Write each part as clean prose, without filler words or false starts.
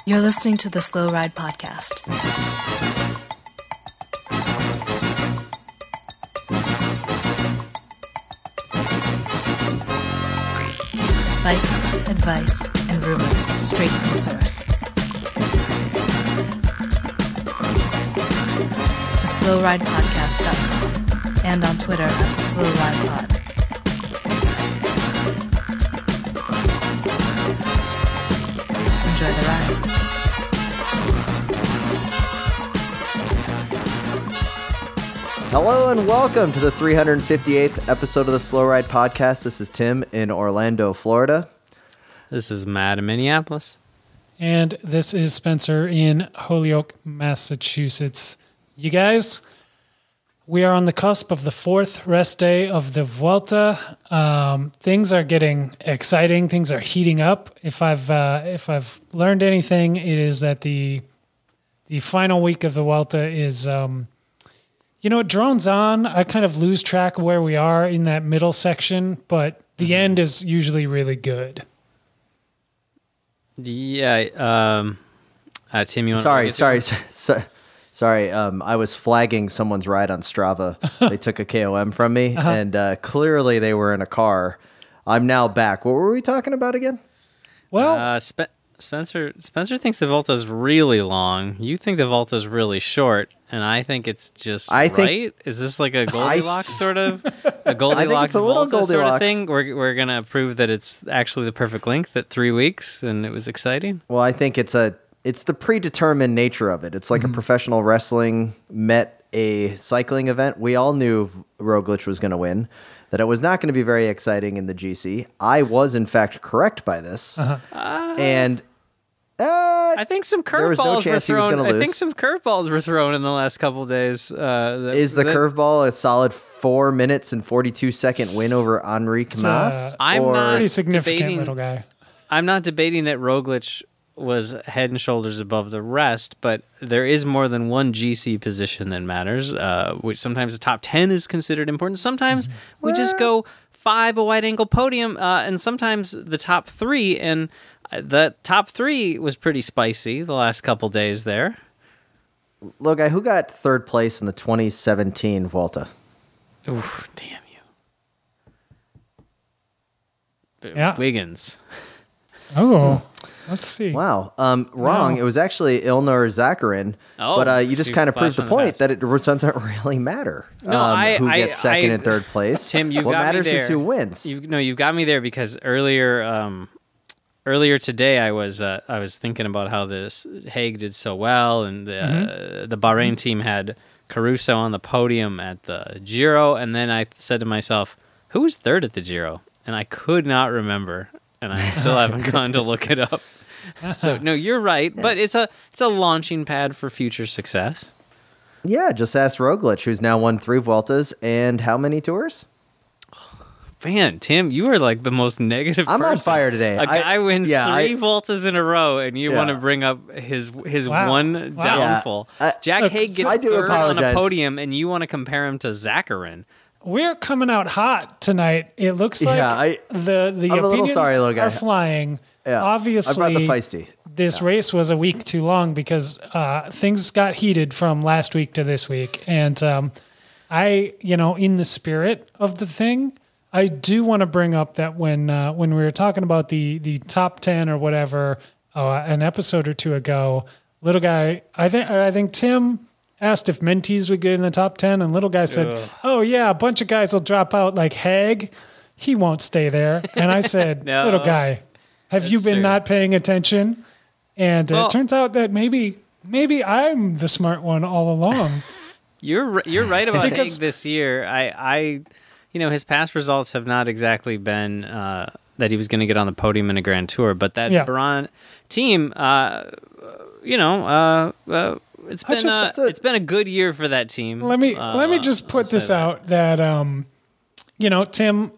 You're listening to the Slow Ride Podcast. Bikes, advice, and rumors straight from the source. TheSlowRidePodcast.com and on Twitter at TheSlowRidePod. Enjoy the ride. Hello and welcome to the 358th episode of the Slow Ride Podcast. This is Tim in Orlando, Florida. This is Matt in Minneapolis. And this is Spencer in Holyoke, Massachusetts. You guys, we are on the cusp of the fourth rest day of the Vuelta. Things are getting exciting. Things are heating up. If I've learned anything, it is that the final week of the Vuelta is, it drones on. I kind of lose track of where we are in that middle section, but the end is usually really good. Yeah. Tim, you want Sorry. I was flagging someone's ride on Strava. They took a KOM from me, and clearly they were in a car. I'm now back. What were we talking about again? Well, Spencer thinks the Vuelta is really long. You think the Vuelta is really short, and I think it's just right. Is this like a Goldilocks sort of a Goldilocks Volta sort of thing? We're gonna prove that it's actually the perfect length at 3 weeks, and it was exciting. Well, I think it's the predetermined nature of it. It's like a professional wrestling met a cycling event. We all knew Roglic was going to win, that it was not going to be very exciting in the GC. I was, in fact, correct by this. And I think some curveballs were thrown. I think some curveballs were thrown in the last couple of days. Is the curveball a solid 4 minutes and 42-second win over Henri Camas? I'm not pretty significant little guy. I'm not debating that Roglic was head and shoulders above the rest, but there is more than one GC position that matters, which sometimes the top 10 is considered important. Sometimes we just go 5 a wide-angle podium, and sometimes the top 3, and the top 3 was pretty spicy the last couple days there. Look, who got third place in the 2017 Vuelta? Oof, damn you. Yeah. Wiggins. Oh, let's see. Wow. Wrong. No. It was actually Ilnur Zakarin. But you just kind of proved the point that it doesn't really matter who gets second and third place. Tim, what matters is who wins. You've got me there because earlier today I was thinking about how this Hague did so well, and the Bahrain team had Caruso on the podium at the Giro, and then I said to myself, who was third at the Giro? And I could not remember. And I still haven't gone to look it up. So no, you're right, but it's a launching pad for future success. Yeah, just ask Roglic, who's now won 3 Vueltas and how many tours? Man, Tim, you are like the most negative person. I'm on fire today. A guy wins 3 Vueltas in a row, and you want to bring up his one downfall. Jack Hague gets third on a podium, and you want to compare him to Zakarin. We're coming out hot tonight. It looks like the opinions are flying. Yeah. Obviously, I brought the feisty. This race was a week too long because things got heated from last week to this week. And in the spirit of the thing, I do want to bring up that when we were talking about the top 10 or whatever an episode or two ago, little guy, I think Tim asked if Mentees would get in the top 10, and little guy said, "Oh yeah, a bunch of guys will drop out like Hague. He won't stay there." And I said, No, "Little guy, have you been not paying attention?" And it turns out that maybe I'm the smart one all along. You're right about Hague this year. I his past results have not exactly been that he was going to get on the podium in a Grand Tour, but that Bahrain team, it's been a good year for that team. Let me just put this out that Tim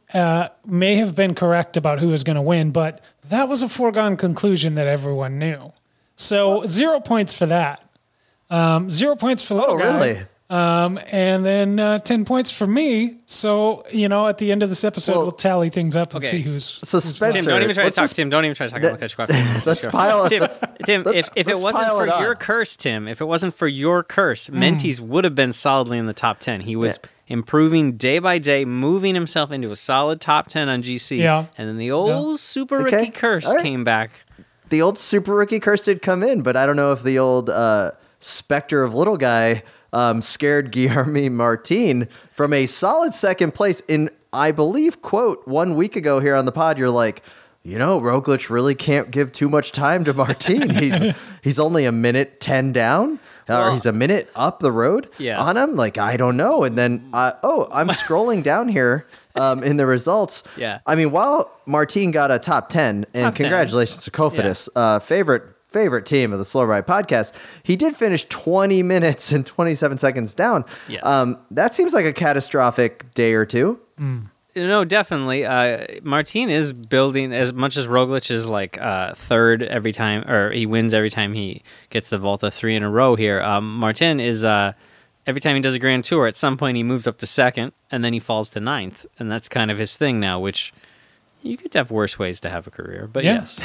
may have been correct about who was going to win, but that was a foregone conclusion that everyone knew. So 0 points for that. 0 points for little guy. Really? And then 10 points for me. So, at the end of this episode, we'll tally things up and see who's... So, Spencer... Tim, don't even try to talk. Tim, don't even try to talk. I'll cut you off. Let's pile... Tim, if it wasn't for your curse, Tim, if it wasn't for your curse, Mentees would have been solidly in the top 10. He was improving day by day, moving himself into a solid top 10 on GC. Yeah. And then the old super rookie curse came back. The old super rookie curse did come in, but I don't know if the old specter of little guy... scared Guillermo Martin from a solid second place in, I believe, quote, 1 week ago here on the pod, you're like, Roglic really can't give too much time to Martin. He's only a minute 10 down, or he's a minute up the road on him. Like, I don't know. And then, I'm scrolling down here in the results. Yeah. I mean, while Martin got a top 10, and congratulations to Cofidis, favorite team of the Slow Ride podcast, he did finish 20 minutes and 27 seconds down. Yes. That seems like a catastrophic day or two. No, definitely. Martin is building, as much as Roglic is like third every time, or he wins every time he gets the Volta 3 in a row here. Martin is, every time he does a Grand Tour, at some point he moves up to second, and then he falls to ninth. And that's kind of his thing now, which you could have worse ways to have a career. But yes,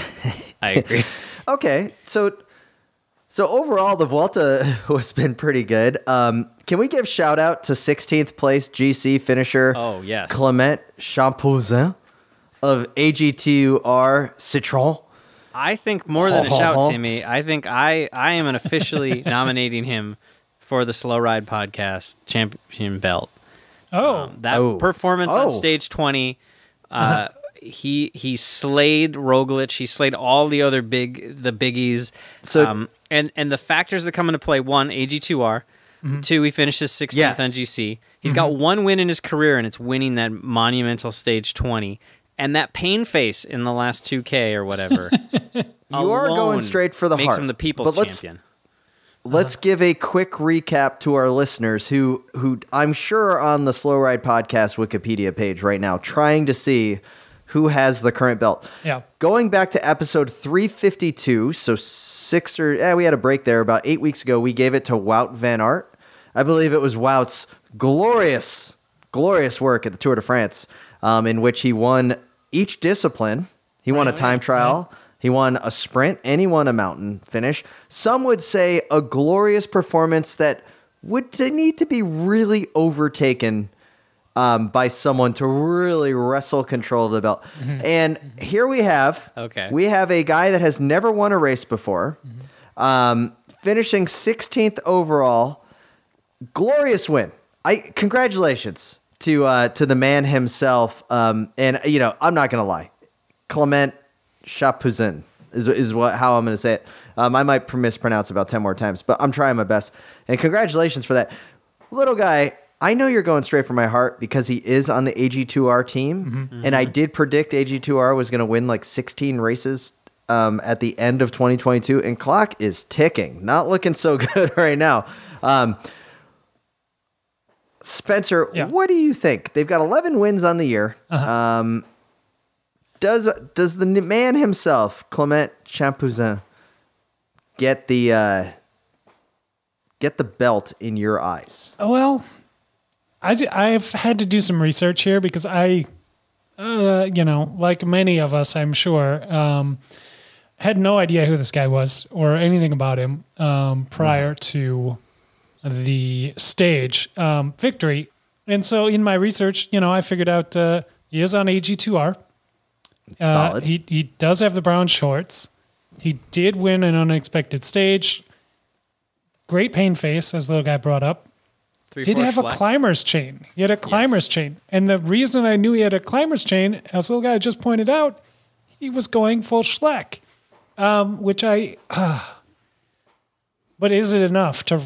I agree. Okay, so overall, the Vuelta has been pretty good. Can we give shout out to 16th place GC finisher? Oh yes, Clement Champouzin of AG2R Citron. I think more than a shout, Timmy. I think I am officially nominating him for the Slow Ride Podcast champion belt. That performance on stage 20. He slayed Roglic. He slayed all the other biggies. So and the factors that come into play: 1, AG2R. 2, he finishes 16th on GC. He's got one win in his career, and it's winning that monumental stage 20. And that pain face in the last 2K or whatever. You are going straight for the heart. Makes him the people's champion. Let's give a quick recap to our listeners who I'm sure are on the Slow Ride Podcast Wikipedia page right now, trying to see who has the current belt. Yeah. Going back to episode 352, so we had a break there about 8 weeks ago, we gave it to Wout van Aert. I believe it was Wout's glorious work at the Tour de France, in which he won each discipline. He won a time trial, he won a sprint, and he won a mountain finish. Some would say a glorious performance that would need to be really overtaken by someone to really wrestle control of the belt. And here we have a guy that has never won a race before, finishing 16th overall. Glorious win. Congratulations to the man himself. And I'm not gonna lie, Clement Champouzin is how I'm gonna say it. I might mispronounce about 10 more times, but I'm trying my best. And congratulations for that, little guy. I know you're going straight for my heart because he is on the AG2R team, and I did predict AG2R was going to win like 16 races at the end of 2022, and clock is ticking. Not looking so good right now. Spencer, what do you think? They've got 11 wins on the year. Does the man himself, Clement Champouzin, get the belt in your eyes? Well, I've had to do some research here because like many of us, I'm sure, had no idea who this guy was or anything about him prior to the stage victory. And so in my research, I figured out he is on AG2R. Solid. He does have the brown shorts. He did win an unexpected stage. Great pain face, as the little guy brought up. Did have a climber's chain. He had a climber's chain. And the reason I knew he had a climber's chain, as the little guy just pointed out, he was going full Schleck. But is it enough to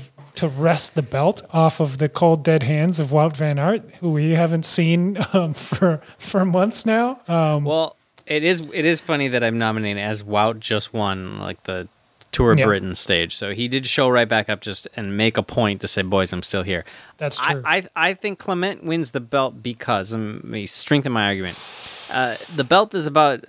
wrest the belt off of the cold, dead hands of Wout van Aert, who we haven't seen for months now? Well, it is funny that I'm nominating as Wout just won like the Tour of Britain stage. So he did show right back up and make a point to say, boys, I'm still here. That's true. I think Clement wins the belt because, let me strengthen my argument. The belt is about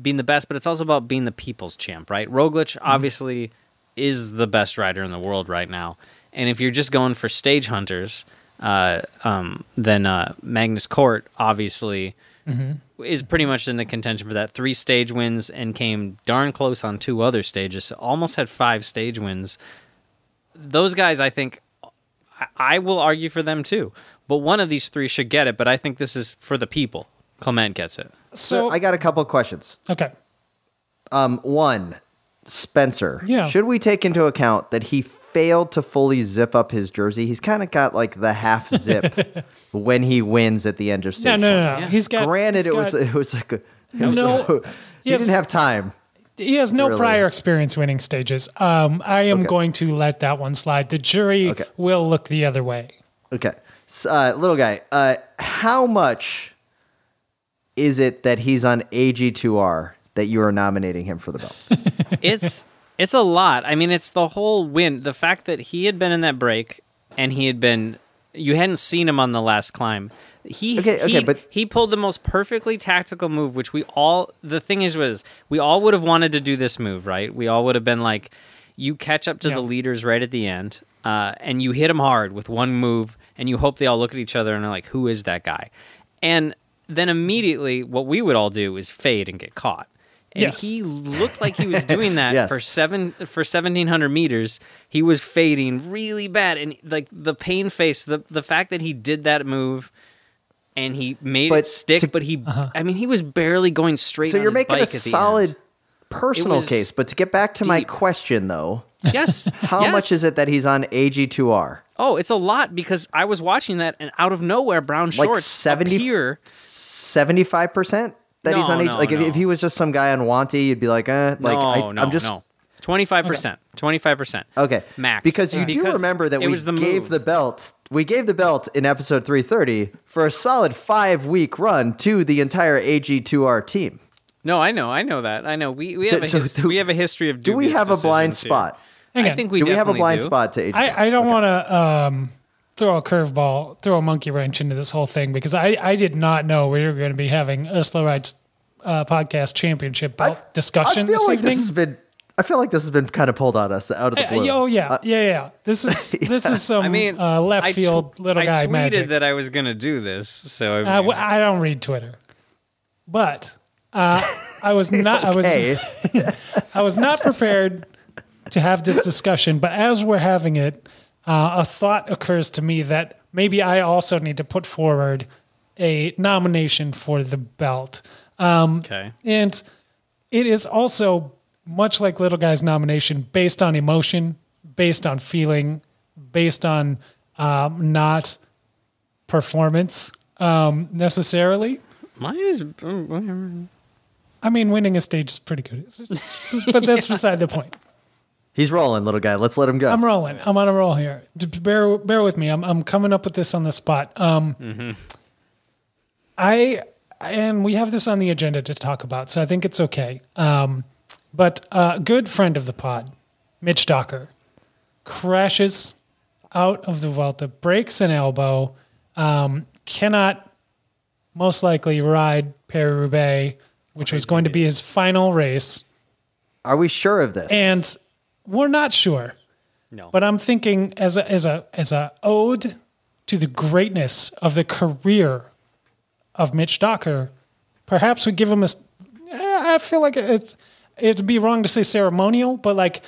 being the best, but it's also about being the people's champ, right? Roglic obviously is the best rider in the world right now. And if you're just going for stage hunters, then Magnus Cort obviously is pretty much in the contention for that. 3 stage wins and came darn close on 2 other stages. So almost had 5 stage wins. Those guys, I think, I will argue for them too. But one of these 3 should get it. But I think this is for the people. Clement gets it. So I got a couple of questions. Okay. One, Spencer. Yeah. Should we take into account that he failed to fully zip up his jersey? He's kind of got like the half zip when he wins at the end of stage. No. Yeah. He's got. Granted, he's it was like he Yes. didn't have time. He has no Really? prior experience winning stages. I am going to let that one slide. The jury will look the other way. Okay, little guy. How much is it that he's on AG2R that you are nominating him for the belt? It's a lot. I mean, it's the whole win. The fact that he had been in that break and you hadn't seen him on the last climb. But he pulled the most perfectly tactical move, which we all would have wanted to do this move, right? We all would have been like, you catch up to the leaders right at the end, and you hit them hard with one move, and you hope they all look at each other and are like, who is that guy? And then immediately what we would all do is fade and get caught. And he looked like he was doing that for 1,700 meters. He was fading really bad. And like the pain face, the fact that he did that move and he made it stick, I mean, he was barely going straight on his bike at the end. So you're making a solid personal case. But to get back to my question, though. Yes. How much is it that he's on AG2R? Oh, it's a lot because I was watching that and out of nowhere, brown shorts appear. 75%? That he's on age, if he was just some guy on Wanty, you'd be like, I'm just 25%. 25%. Okay. Max. Because you do remember that we gave the belt in episode 330 for a solid 5-week run to the entire AG2R team. No, I know that. I know. We have a history of do we have a blind spot? I think we do. We have a blind do. spot to AG2R? I don't want to throw a curveball, throw a monkey wrench into this whole thing because I did not know we were going to be having a Slow Rides podcast championship belt discussion this evening. I feel like this has been kind of pulled on us out of the blue. Yeah. This is some left field little guy magic. I tweeted that I was going to do this, so I don't read Twitter, but I was not. I was not prepared to have this discussion. But as we're having it, a thought occurs to me that maybe I also need to put forward a nomination for the belt. Okay. And it is also much like Little Guy's nomination, based on emotion, based on feeling, based on not performance necessarily. Mine is. I mean, winning a stage is pretty good, but that's beside the point. He's rolling, little guy. Let's let him go. I'm rolling. I'm on a roll here. Just bear with me. I'm coming up with this on the spot. And we have this on the agenda to talk about, so I think it's okay. But a good friend of the pod, Mitch Docker, crashes out of the Vuelta, breaks an elbow, cannot most likely ride Paris-Roubaix, which was going to be his final race. Are we sure of this? And we're not sure. No. But I'm thinking as a ode to the greatness of the career of Mitch Docker, perhaps we give him I feel like it'd be wrong to say ceremonial, but like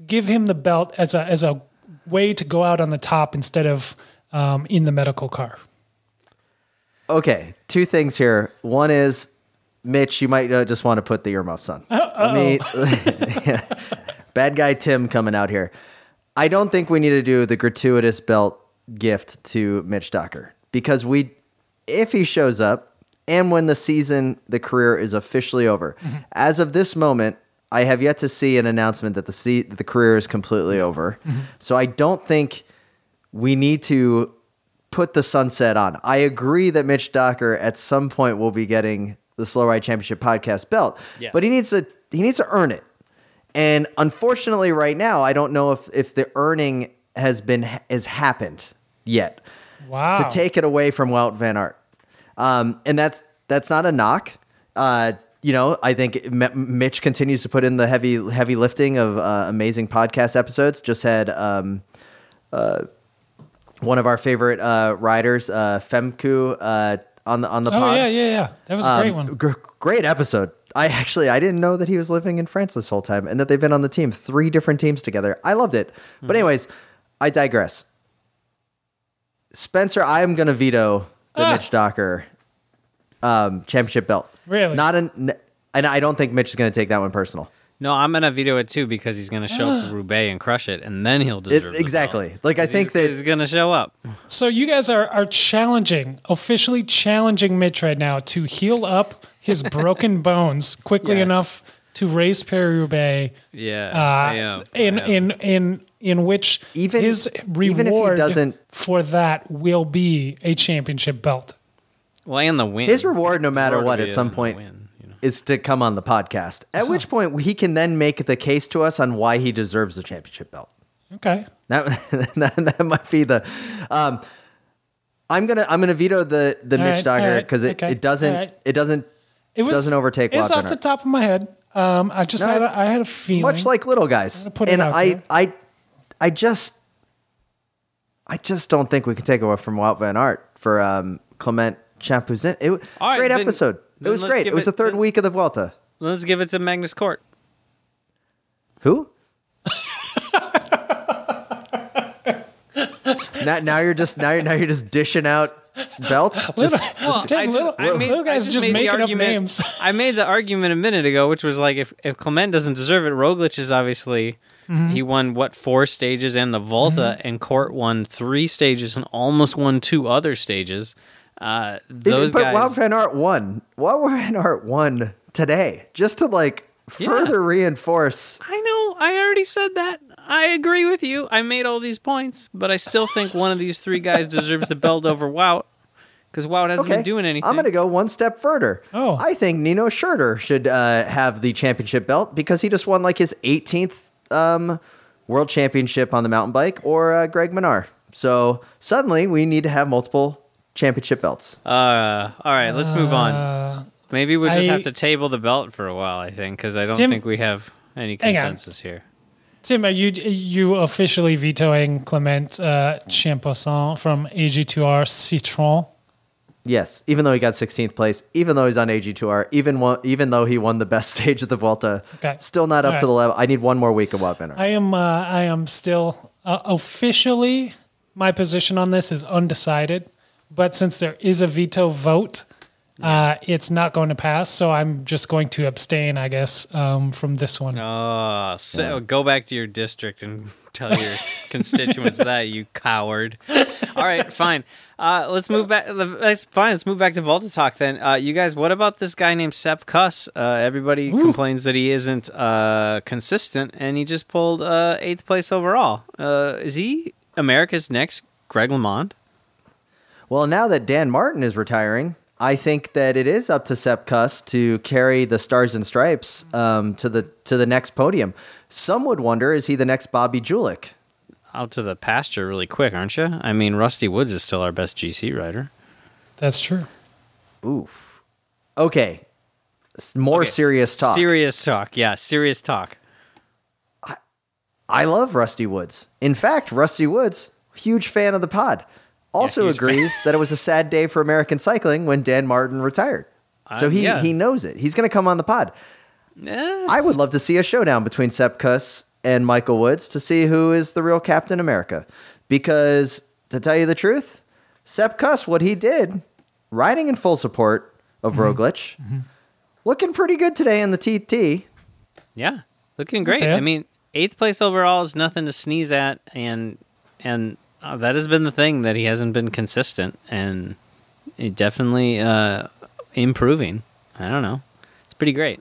give him the belt as a way to go out on the top instead of in the medical car. Okay, 2 things here. One is, Mitch, you might just want to put the earmuffs on. Bad guy Tim coming out here. I don't think we need to do the gratuitous belt gift to Mitch Docker because if he shows up and when the career is officially over, as of this moment, I have yet to see an announcement that the career is completely over. So I don't think we need to put the sunset on. I agree that Mitch Docker at some point will be getting the Slow Ride Championship podcast belt, but he needs to earn it. And unfortunately, right now, I don't know if the earning has happened yet. Wow. To take it away from Wout van Aert, and that's not a knock. I think Mitch continues to put in the heavy lifting of amazing podcast episodes. Just had one of our favorite riders, Femku, on the Oh pod. yeah. That was a great one. Great episode. I didn't know that he was living in France this whole time and that they've been on the team, 3 different teams together. I loved it. But anyways, I digress. Spencer, I am going to veto the Mitch Docker championship belt. Really? And I don't think Mitch is going to take that one personal. No, I'm gonna veto it too because he's gonna show up to Roubaix and crush it, and then he'll deserve the exactly. belt. Like I think that he's gonna show up. So you guys are officially challenging Mitch right now to heal up his broken bones quickly Yes. enough to race Paris-Roubaix. Yeah, In which Even- his even if he reward doesn't- for that will be a championship belt. well, and the win. his reward, no matter Reward what, will at be some the point, win, you know. is to come on the podcast. At which point he can then make the case to us on why he deserves the championship belt. Okay. That might be the. I'm gonna veto the Mitch right, Dogger all right, because okay, it doesn't all right. it doesn't doesn't overtake It's Wout off van the Aert. top of my head. I just No, I had a feeling. Much like little guys, gonna put it and out there. I just don't think we can take away from Wout van Aert for Clement Champuzin. All right, Great then- episode. It then was let's great. give It was the it- third then- week of the Vuelta. Let's give it to Magnus Cort. Who? now you're just dishing out belts. Little guys just made the making up argument- names. I made the argument a minute ago, which was like, if Clement doesn't deserve it, Roglic is obviously he won 4 stages and the Volta, and Cort won 3 stages and almost won 2 other stages. Those but guys. Wout van Aert won. Wout van Aert won today, just to further reinforce. I know. I already said that. I agree with you. I made all these points, but I still think one of these 3 guys deserves the belt over Wout because Wout hasn't been doing anything. I'm going to go one step further. Oh. I think Nino Schurter should have the championship belt because he just won his 18th world championship on the mountain bike, or Greg Minnaar. So suddenly we need to have multiple championship belts. All right, let's move on. Maybe we just I- have to table the belt for a while, I think, because I don't Tim- think we have any Hang on. consensus here. Tim, are you officially vetoing Clement Champussin from AG2R Citron? Yes, even though he got 16th place, even though he's on AG2R, even though he won the best stage of the Vuelta, Okay. still not up All to the right. level. I need one more week of Wout van Aert. I am still officially, my position on this is undecided, but since there is a veto vote, it's not going to pass. So I'm just going to abstain, I guess, from this one. Oh, so go back to your district and tell your constituents that, you coward. All right, fine. Let's move back. That's fine. Let's move back to Volta talk then. You guys, what about this guy named Sepp Kuss? Everybody complains that he isn't consistent, and he just pulled 8th place overall. Is he America's next Greg LeMond? Well, now that Dan Martin is retiring, I think that it is up to Sepp Kuss to carry the Stars and Stripes to the next podium. Some would wonder, is he the next Bobby Julich? Out to the pasture really quick, aren't you? I mean, Rusty Woods is still our best GC rider. That's true. Oof. Okay. More Okay. serious talk. Serious talk. Yeah, serious talk. I love Rusty Woods. In fact, Rusty Woods, huge fan of the pod. Also huge agrees that it was a sad day for American cycling when Dan Martin retired. So yeah. he knows it. He's going to come on the pod. I would love to see a showdown between Sepp Kuss and Michael Woods to see who is the real Captain America. Because, to tell you the truth, Sepp Kuss, what he did, riding in full support of Roglic, looking pretty good today in the TT. Yeah, looking great. Yeah. I mean, 8th place overall is nothing to sneeze at, and that has been the thing, that he hasn't been consistent, and he definitely improving. I don't know. It's pretty great.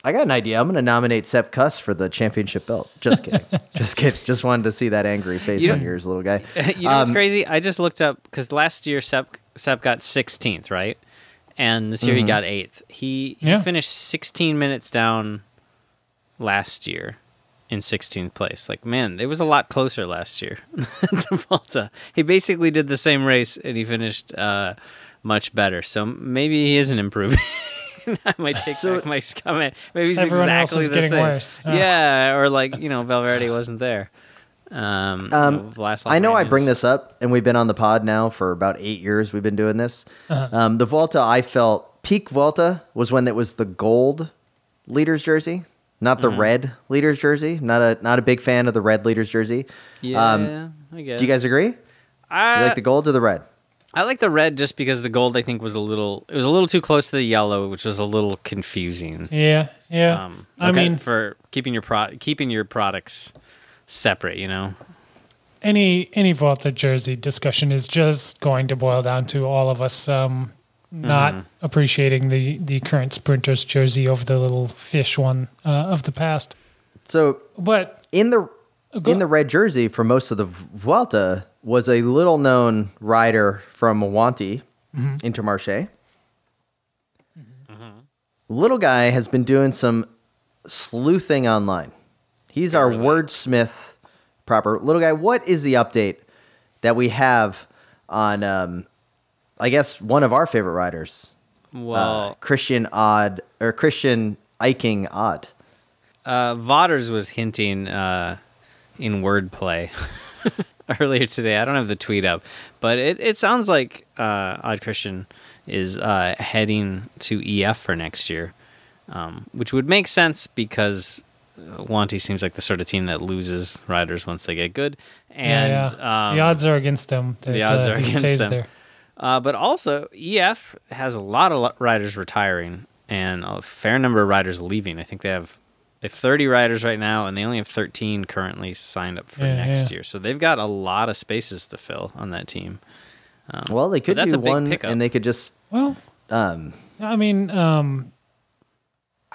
I got an idea. I'm going to nominate Sepp Kuss for the championship belt. Just kidding. Just kidding. Just wanted to see that angry face You on know- yours, little guy. You know what's crazy? I just looked up, because last year Sepp got 16th, right? And this year he got 8th. He finished 16 minutes down last year in 16th place. Like, man, it was a lot closer last year. The Volta. He basically did the same race, and he finished much better. So maybe he isn't improving. I might take back my comment. Maybe he's Everyone else exactly is the getting same. worse. Oh. Yeah, or Valverde wasn't there. Last I know I bring this. this up, and we've been on the pod now for about 8 years. We've been doing this. The Vuelta, I felt peak Vuelta was when it was the gold leader's jersey, not the red leader's jersey. Not a big fan of the red leader's jersey. Yeah, I guess. Do you guys agree? You like the gold or the red? I like the red just because the gold I think was a little too close to the yellow, which was a little confusing. Yeah. I mean, for keeping your products separate, you know. any Volta jersey discussion is just going to boil down to all of us not appreciating the current Sprinters jersey over the little fish one of the past. So, But in the red jersey for most of the Vuelta was a little known rider from Awanti, Intermarché. Little guy has been doing some sleuthing online. He's our wordsmith proper. Little guy, what is the update that we have on, I guess, one of our favorite riders? Well, Christian Eiking Odd. Vaughters was hinting in wordplay earlier today. I don't have the tweet up, but it sounds like Odd Christian is heading to EF for next year, which would make sense because Wanty seems like the sort of team that loses riders once they get good, and the odds are against them. The odds are he against stays them. there. But also, EF has a lot of riders retiring and a fair number of riders leaving. I think they have 30 riders right now, and they only have 13 currently signed up for next year. So they've got a lot of spaces to fill on that team. Well, they could that's do a big one, pickup. and they could just... Well, I mean, I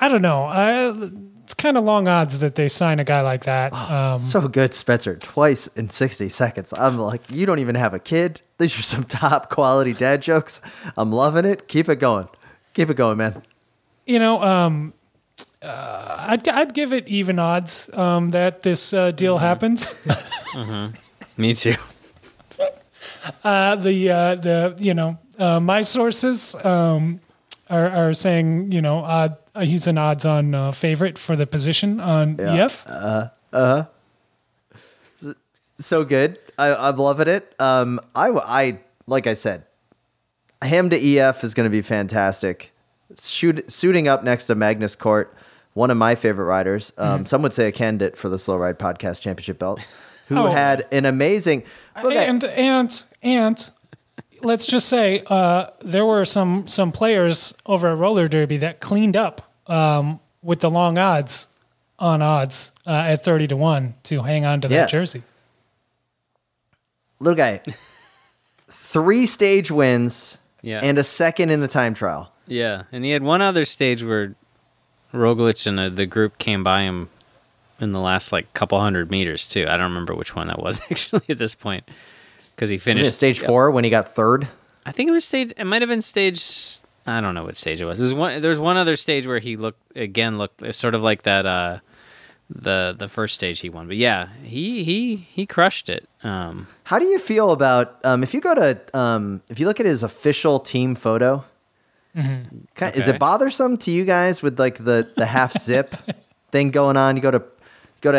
don't know. It's kind of long odds that they sign a guy like that. So good, Spencer. Twice in 60 seconds. I'm like, you don't even have a kid. These are some top quality dad jokes. I'm loving it. Keep it going. Keep it going, man. You know, I'd give it even odds that this deal happens. Me too. My sources are saying, he's an odds-on favorite for the position on EF. So good. I'm loving it. I like I said, him to EF is going to be fantastic. Suiting up next to Magnus Cort, one of my favorite riders. Some would say a candidate for the Slow Ride Podcast Championship belt, who had an amazing... And let's just say there were some players over at Roller Derby that cleaned up with the long odds on odds at 30-1 to hang on to that jersey. Little guy, 3 stage wins and a second in the time trial. Yeah, and he had one other stage where Roglic and the group came by him in the last couple hundred meters too. I don't remember which one that was actually at this point because he finished stage 4 when he got third. I think it was stage. It might have been stage. I don't know what stage it was. There's one other stage where he looked sort of like that. The first stage he won, but yeah, he crushed it. How do you feel about if you go to if you look at his official team photo? Is it bothersome to you guys with the half zip thing going on? You go to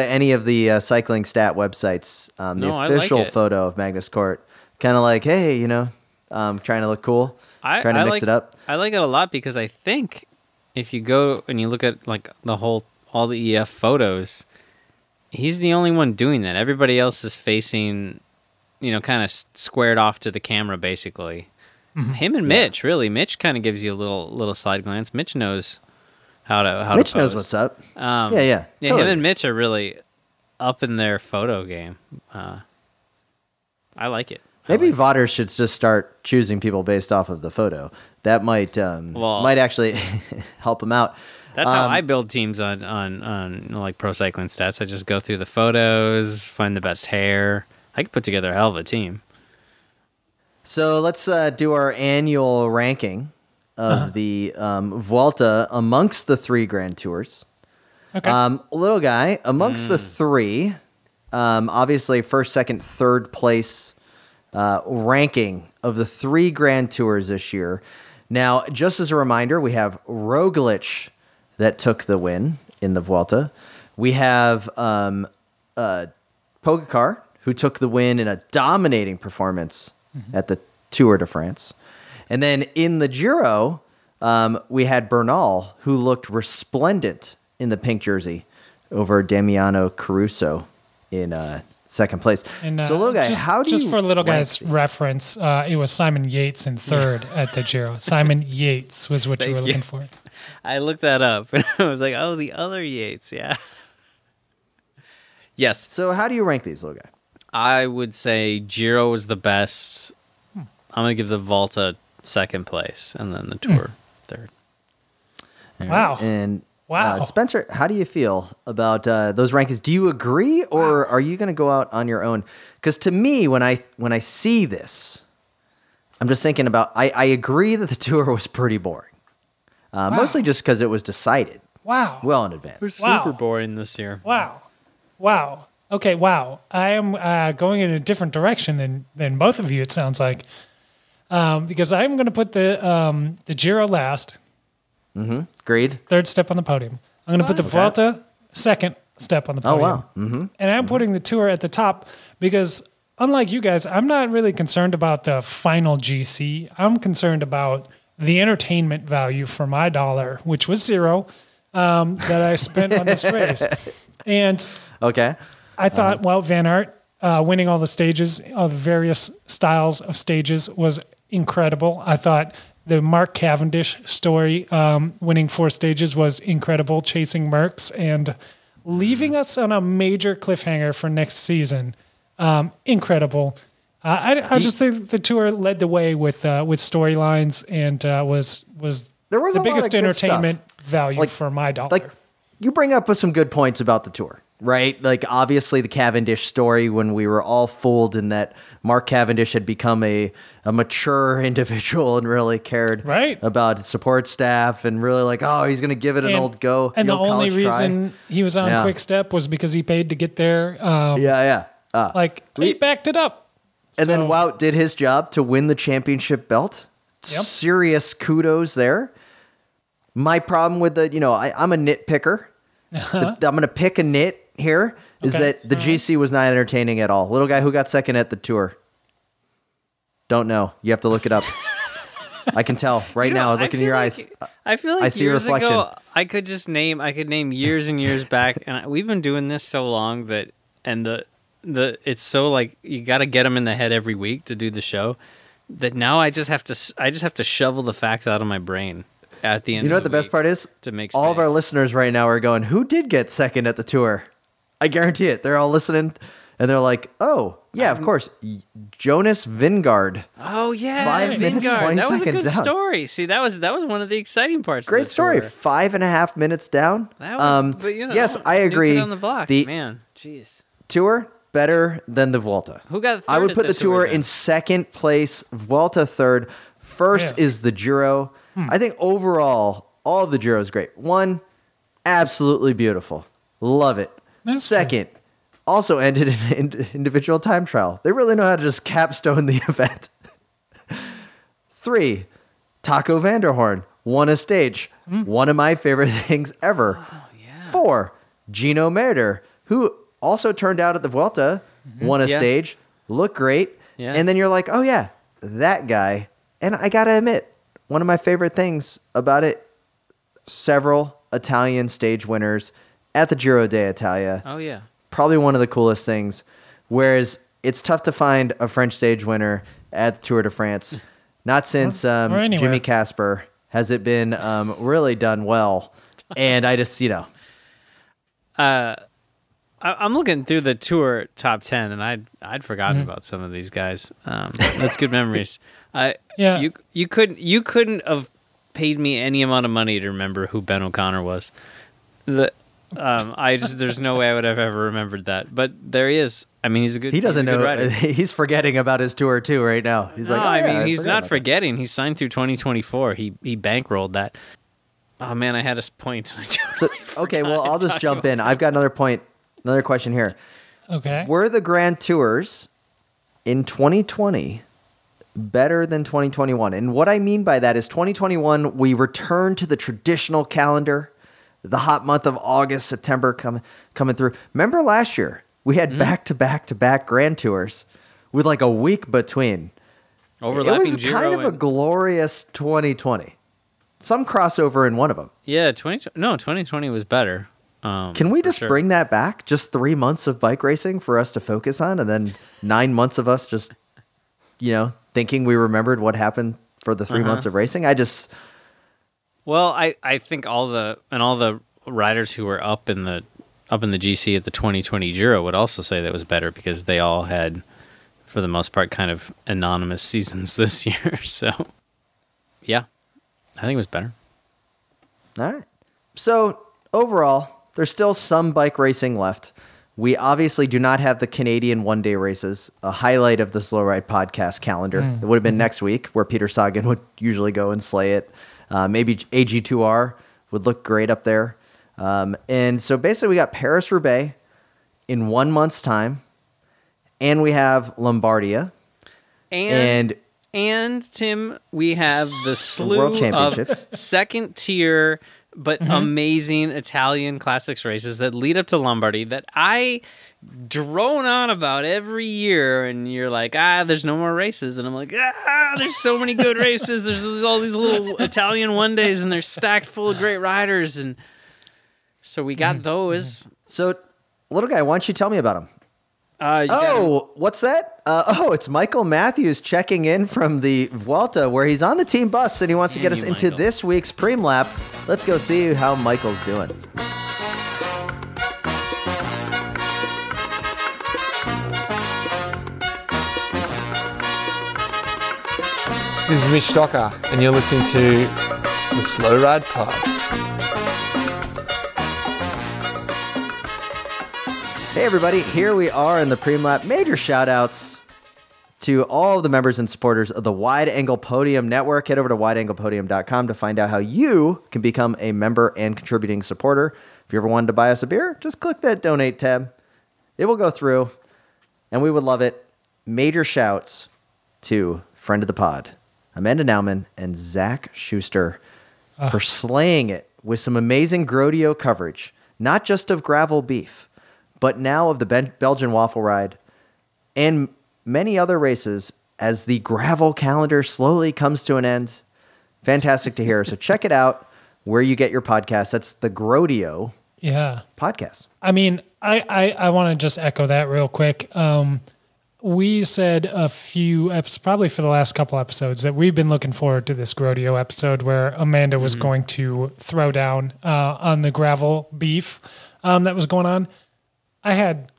any of the cycling stat websites. The official photo of Magnus Cort, kind of like, hey, trying to look cool, trying to mix it up. I like it a lot because I think if you go and you look at all the EF photos, he's the only one doing that. Everybody else is facing, kind of squared off to the camera, basically. Him and Mitch, really. Mitch kind of gives you a little side glance. Mitch knows how to Mitch pose. knows what's up. Yeah, totally. Him and Mitch are really up in their photo game. I like it. Maybe Vaughters should just start choosing people based off of the photo. That might actually help him out. That's how I build teams on Pro Cycling Stats. I just go through the photos, find the best hair. I could put together a hell of a team. So let's do our annual ranking of the Vuelta amongst the 3 Grand Tours. Okay. Little guy, amongst the 3, obviously first, second, third place ranking of the 3 Grand Tours this year. Now, just as a reminder, we have Roglic that took the win in the Vuelta. We have Pogacar, who took the win in a dominating performance at the Tour de France. And then in the Giro, we had Bernal, who looked resplendent in the pink jersey over Damiano Caruso in second place. And, so, little guy, how do you just for little rank guy's these? reference, it was Simon Yates in third at the Giro. Simon Yates was what you were looking for. I looked that up and I was like, oh, the other Yates, yeah. Yes. So how do you rank these, little guy? I would say Giro was the best. I'm going to give the Volta second place and then the Tour third. Wow. And Wow. Spencer, how do you feel about those rankings? Do you agree, or are you going to go out on your own? Because to me, when I see this, I'm just thinking about. I agree that the Tour was pretty boring, mostly just because it was decided Wow. well in advance. It was Wow. super boring this year. Wow. Wow. Okay, wow. I am going in a different direction than both of you, it sounds like. Because I'm going to put the Giro last, Agreed. third step on the podium. I'm going to put the Vuelta second step on the Oh podium. wow. Mm-hmm. And I'm putting the Tour at the top because, unlike you guys, I'm not really concerned about the final GC. I'm concerned about the entertainment value for my dollar, which was zero, that I spent on this race. And Okay. I thought, well, Van Aert winning all the stages, all the various styles of stages was incredible. I thought the Mark Cavendish story, winning 4 stages, was incredible, chasing Merckx and leaving us on a major cliffhanger for next season. Incredible. I just think the Tour led the way with storylines and was There was the a lot biggest of good entertainment value Like- for my dollar. Like, you bring up some good points about the Tour, right? Like, obviously, the Cavendish story, when we were all fooled in that Mark Cavendish had become a mature individual and really cared Right. about his support staff and really like, oh, he's going to give it an old go. And the old only college try. reason he was on Yeah. Quick Step was because he paid to get there. Yeah. He backed it up. And then So- Wout did his job to win the championship belt. Yep. Serious kudos there. My problem with I'm a nitpicker. I'm going to pick a nit here, is Okay. that the GC was not entertaining at all. Little guy, who got second at the Tour? Don't know. You have to look it up. I can tell right You know, now. I Look in feel your like- eyes. I feel like I see your years reflection. ago, I could name years and years back, and we've been doing this so long that, and it's so like you got to get them in the head every week to do the show, that now I just have to shovel the facts out of my brain at the end. You know of what the best week part is? to make all of our space. listeners right now are going, who did get second at the Tour? I guarantee it. They're all listening, and they're like, oh, yeah, of course. Jonas Vingard. Oh yeah, 5 minutes, Vingard. 20 That was a good seconds down. story. See, that was one of the exciting parts. Great of the story. Tour. 5.5 minutes down. That was, but, yes, I new agree. kid on the block, The man. Jeez. Tour, better than the Vuelta. Who got I third would at put the this Tour event? in second place, Vuelta third. First Yeah. is the Giro. I think overall, all of the Giro is great. One, absolutely beautiful. Love it. That's Second, also ended in individual time trial. They really know how to just capstone the event. 3, Taco Vanderhorn won a stage. One of my favorite things ever. Oh, yeah. 4, Gino Merder, who also turned out at the Vuelta, won a Yeah. stage, looked great. Yeah. And then you're like, oh yeah, that guy. And I got to admit, one of my favorite things about it, several Italian stage winners at the Giro d'Italia. Oh yeah. Probably one of the coolest things. Whereas it's tough to find a French stage winner at the Tour de France. Not since or anywhere. Jimmy Casper has it been really done well. And I just, I'm looking through the Tour top 10, and I'd forgotten about some of these guys. That's good memories. Yeah. You couldn't have paid me any amount of money to remember who Ben O'Connor was. There's no way I would have ever rememred that. But there he is. I mean, he's a good. he doesn't he's a good know. rider. He's forgetting about his tour too right now. He's No, like, oh, I yeah, mean, he's forgot not about that." forgetting. He signed through 2024. He bankrolled that. Oh man, I had a point. So, okay, well, I'll just jump in. I've got another question here. Okay. Were the Grand Tours in 2020 better than 2021? And what I mean by that is 2021, we returned to the traditional calendar, the hot month of August, September coming through. Remember last year, We had back-to-back-to-back Grand Tours with like a week between. Overlapping It was Giro kind of a glorious 2020. Some crossover in one of them. Yeah, 2020 was better. Can we just bring that back? Just 3 months of bike racing for us to focus on, and then 9 months of us just, thinking we remembered what happened for the 3 months of racing? Well, I think all the riders who were up in the GC at the 2020 Giro would also say that was better because they all had, for the most part, kind of anonymous seasons this year. So, yeah, I think it was better. All right. So, overall, there's still some bike racing left. We obviously do not have the Canadian one-day races, a highlight of the Slow Ride podcast calendar. It would have been next week, where Peter Sagan would usually go and slay it. Maybe AG2R would look great up there. And so basically we got Paris-Roubaix in 1 month's time, and we have Lombardia. And Tim, we have the slew World of Championships. second tier but amazing Italian classics races that lead up to Lombardy that I drone on about every year, and you're like, there's no more races, and I'm like, there's so many good races. There's all these little Italian one days, and they're stacked full of great riders, and so we got those. So, little guy, why don't you tell me about them? What's that? It's Michael Matthews checking in from the Vuelta, where he's on the team bus, and he wants to get us into this week's Preem Lap. Let's go see how Michael's doing. This is Mitch Stocker, and you're listening to the Slow Ride Pod. Hey everybody, here we are in the Preem Lap. Major shout outs to all of the members and supporters of the Wide Angle Podium Network. Head over to wideanglepodium.com to find out how you can become a member and contributing supporter. If you ever wanted to buy us a beer, just click that donate tab. It will go through, and we would love it. Major shouts to friend of the pod, Amanda Nauman and Zach Schuster, for slaying it with some amazing Grodio coverage, not just of gravel beef, but now of the Belgian Waffle Ride and many other races as the gravel calendar slowly comes to an end. Fantastic to hear. So check it out where you get your podcast. That's the Grodio podcast. I mean, I want to just echo that real quick. We said a few episodes, probably for the last couple episodes, that we've been looking forward to this Grodio episode where Amanda was going to throw down on the gravel beef that was going on. I had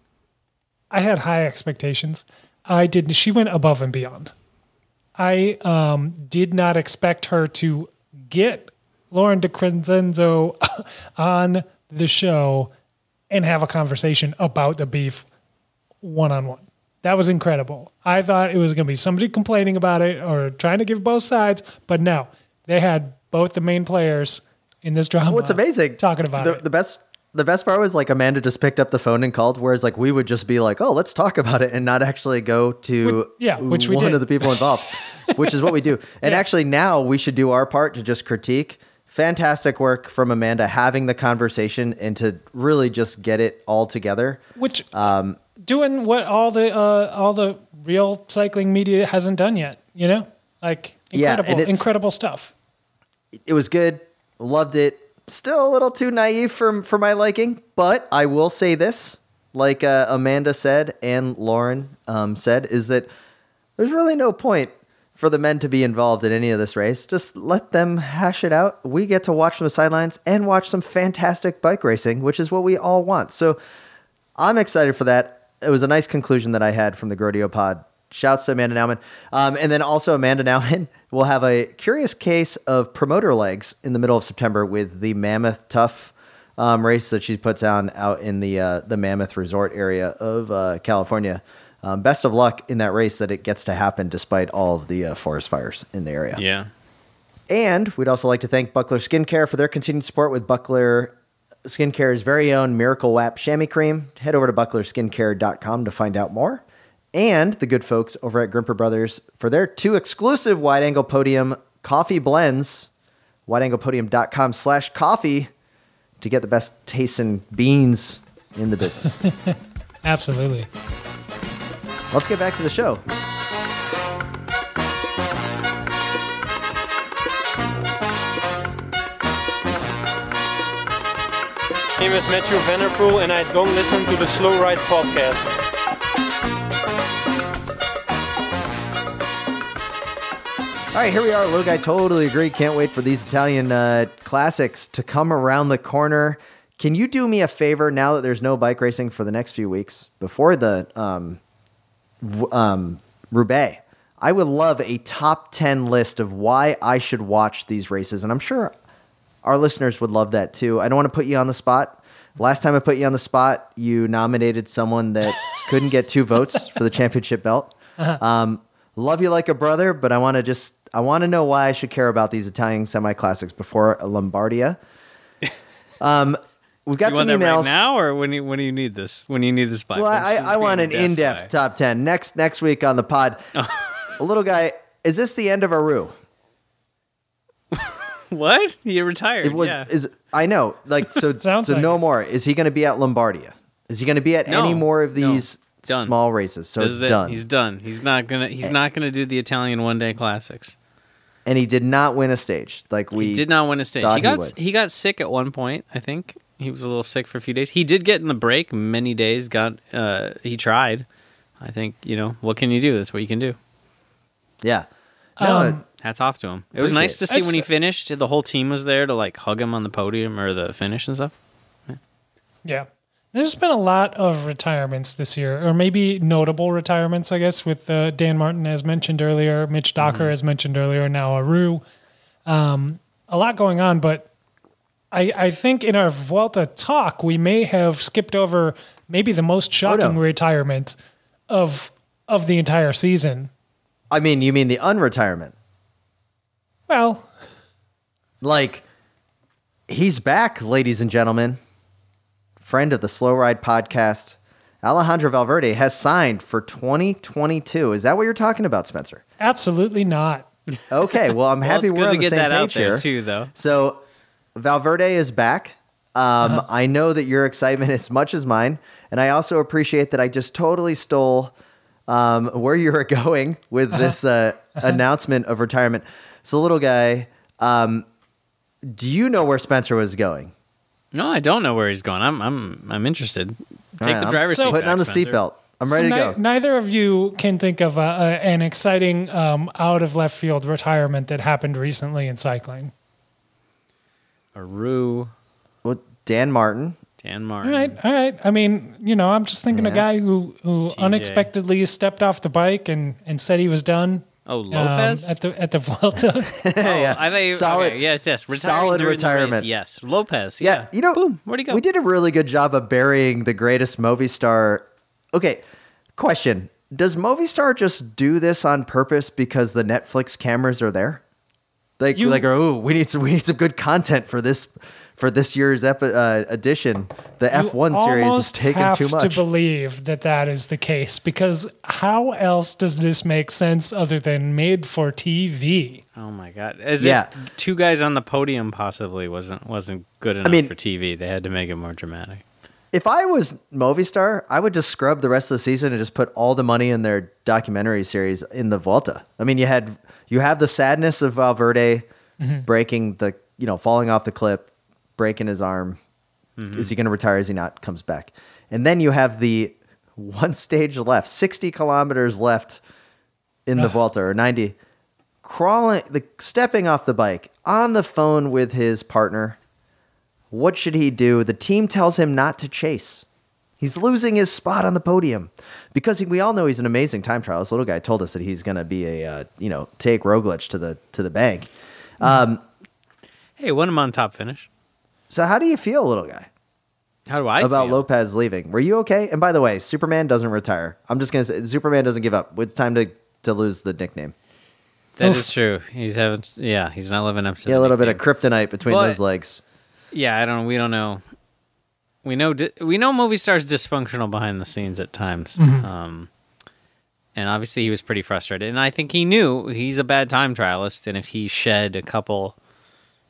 high expectations. She went above and beyond. I did not expect her to get Lauren DeCrescenzo on the show and have a conversation about the beef one-on-one. That was incredible. I thought it was going to be somebody complaining about it or trying to give both sides, but no. They had both the main players in this drama. What's amazing, talking about it. The best part was like Amanda just picked up the phone and called, whereas like we would just be like, oh, let's talk about it and not actually go to which we one did. of the people involved, which is what we do. And actually now we should do our part to just critique. Fantastic work from Amanda having the conversation and to really just get it all together. Which doing what all the real cycling media hasn't done yet, like incredible stuff. It was good. Loved it. Still a little too naive for my liking, but I will say this, like Amanda said and Lauren said, is that there's really no point for the men to be involved in any of this race. Just let them hash it out. We get to watch from the sidelines and watch some fantastic bike racing, which is what we all want. So I'm excited for that. It was a nice conclusion that I had from the Grodio pod. Shouts to Amanda Nauman. And then also Amanda Nauman will have a curious case of promoter legs in the middle of September with the Mammoth Tough race that she puts on out in the Mammoth Resort area of California. Best of luck in that race that it gets to happen despite all of the forest fires in the area. Yeah. And we'd also like to thank Buckler Skincare for their continued support with Buckler Skincare's very own Miracle Wap Chamois Cream. Head over to bucklerskincare.com to find out more. And the good folks over at Grimper Brothers for their 2 exclusive Wide Angle Podium coffee blends, wideanglepodium.com/coffee to get the best tasting beans in the business. Absolutely. Let's get back to the show. My name is Matthew Vanderpool, and I don't listen to the Slow Ride podcast. All right, here we are. Look, I totally agree. Can't wait for these Italian classics to come around the corner. Can you do me a favor now that there's no bike racing for the next few weeks before the Roubaix? I would love a top 10 list of why I should watch these races, and I'm sure our listeners would love that too. I don't want to put you on the spot. Last time I put you on the spot, you nominated someone that couldn't get 2 votes for the championship belt. Love you like a brother, but I want to know why I should care about these Italian semi-classics before Lombardia. We've got You some want that emails right now, or when do you need this? When you need this bike? Well, I want an in-depth top 10 next week on the pod. A little guy, is this the end of Aru? What? He retired. It was. Yeah. I know. Like so. Sounds so like no it. more. Is he going to be at Lombardia? Is he going to be at any more of these Done. small races? So This it's is it. done. He's done. He's not gonna do the Italian one-day classics. And he did not win a stage. Like we He did not win a stage. thought He got sick at one point. I think he was a little sick for a few days. He did get in the break many days. He tried. I think what can you do? That's what you can do. Yeah. No, Hats off to him. It was Appreciate nice it. to see when he finished. The whole team was there to like hug him on the podium or the finish and stuff. Yeah. There's been a lot of retirements this year, or maybe notable retirements, I guess, with Dan Martin, as mentioned earlier, Mitch Docker, as mentioned earlier, now Aru. A lot going on, but I think in our Vuelta talk, we may have skipped over maybe the most shocking retirement of the entire season. I mean, you mean the unretirement? Well, Like, he's back, ladies and gentlemen. Friend of the Slow Ride podcast, Alejandro Valverde has signed for 2022. Is that what you're talking about, Spencer? absolutely not. Okay, well, I'm happy it's we're good on to the get same that out page there here. too, though. So, Valverde is back. I know that your excitement is as much as mine, and I also appreciate that I just totally stole where you were going with this announcement of retirement. So, little guy, do you know where Spencer was going? No, I don't know where he's going. I'm interested. Take right, the I'm driver's seat. putting on the Spencer. seatbelt. I'm ready to go. Neither of you can think of an exciting out of left field retirement that happened recently in cycling. Aru, Well, Dan Martin. Dan All Martin. right. I mean, I'm just thinking a guy who TJ. unexpectedly stepped off the bike and said he was done. Oh, Lopez. at the Vuelta. Yeah. I thought you, Solid- okay, yes. Retiring solid during the race, retirement. yes, Lopez. Yeah, Boom. Where'd he go? We did a really good job of burying the greatest Movistar. Okay, question. Does Movistar just do this on purpose because the Netflix cameras are there? Like, we need some good content for this year's edition. The F1 series is taking too much. You have to believe that is the case, because how else does this make sense other than made for TV? Oh my god! As if 2 guys on the podium possibly wasn't good enough for TV. They had to make it more dramatic. If I was Movistar, I would just scrub the rest of the season and just put all the money in their documentary series in the Vuelta. I mean, you have the sadness of Valverde breaking falling off the cliff, breaking his arm. Is he going to retire? Is he not? Comes back. And then you have the one stage left, 60 kilometers left in the Vuelta, or 90, stepping off the bike on the phone with his partner. What should he do? The team tells him not to chase. He's losing his spot on the podium because we all know he's an amazing time trial. This little guy told us that he's going to be take Roglic to the bank. Hey, won him on top finish. So how do you feel, little guy? How do I about feel? Lopez leaving? Were you okay? And by the way, Superman doesn't retire. I'm just going to say Superman doesn't give up. It's time to lose the nickname. That is true. He's not living up to a little bit of kryptonite between those legs. Yeah, we don't know. We know Movistar's dysfunctional behind the scenes at times. And obviously he was pretty frustrated. And I think he knew he's a bad time trialist, and if he shed a couple